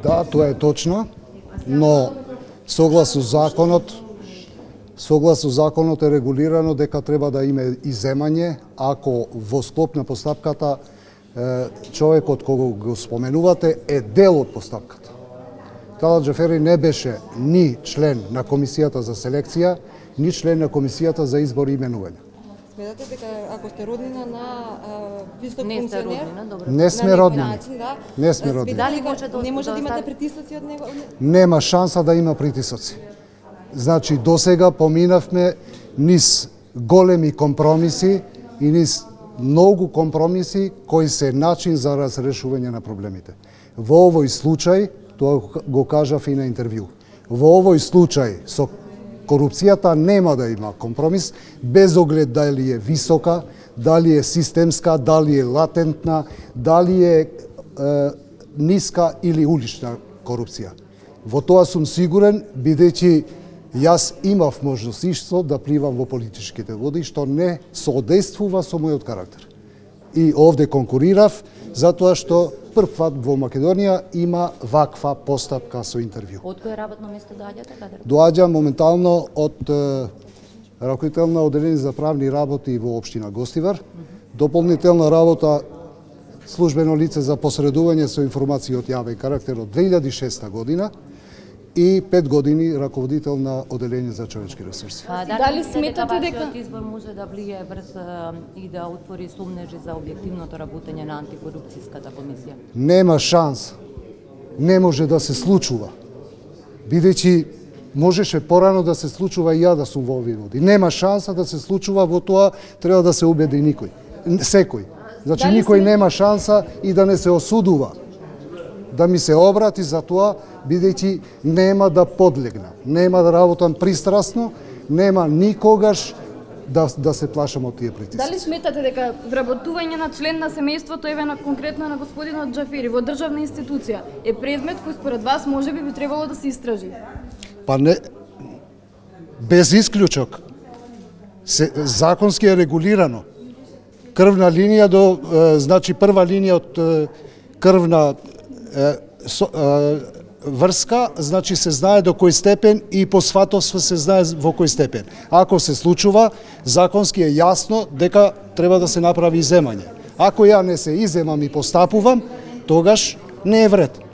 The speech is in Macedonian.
Да, тоа е точно, но согласно законот е регулирано дека треба да има иземање ако во склоп на постапката човекот кого го споменувате е дел од постапката. Талат Џафери не беше ни член на комисијата за селекција, ни член на комисијата за избор и именување. Сметате дека ако сте роднина на висок функционер, не сме роднини. Не сме роднини. Не може да имате притисоци од него? Нема шанса да има притисоци. Значи, досега поминавме низ големи компромиси и низ многу компромиси кои се начин за разрешување на проблемите. Во овој случај, тоа го кажав и на интервју, во овој случај со корупцијата нема да има компромис, без оглед дали е висока, дали е системска, дали е латентна, дали е ниска или улична корупција. Во тоа сум сигурен, бидејќи јас имав можност исто да пливам во политичките води, што не соодействува со мојот карактер. И овде конкурирав, затоа што прв пат во Македонија има ваква постапка со интервју. Од кој работно место доаѓате? Доаѓам моментално од раководител на одделение за правни работи во општина Гостивар, дополнителна работа службено лице за посредување со информации од јавен карактер од 2006 година и 5 години раководител на одделение за човечки ресурси. Дали сметате дека избор може да влие врз и да отвори сумнежи за објективното работење на антикорупцијската комисија? Нема шанс. Не може да се случува. Бидејќи можеше порано да се случува и ја да сум во овие води. Нема шанса да се случува, во тоа треба да се убеди никој. Секој. Значи никој нема шанса и да не се осудува. Да ми се обрати за тоа, бидејќи нема да подлегнам, нема да работам пристрасно, нема никогаш да се плашам од тие притиски. Дали сметате дека вработување на член на семејството, еве на конкретно на господинот Џафери во државна институција е предмет кој според вас можеби би требало да се истражи? Па не, без исклучок. Законски е регулирано. Крвна линија до, значи прва линија од крвна врска, значи се знае до кој степен и по сватовство се знае во кој степен. Ако се случува, законски е јасно дека треба да се направи иземање. Ако ја не се иземам и постапувам, тогаш не е вред.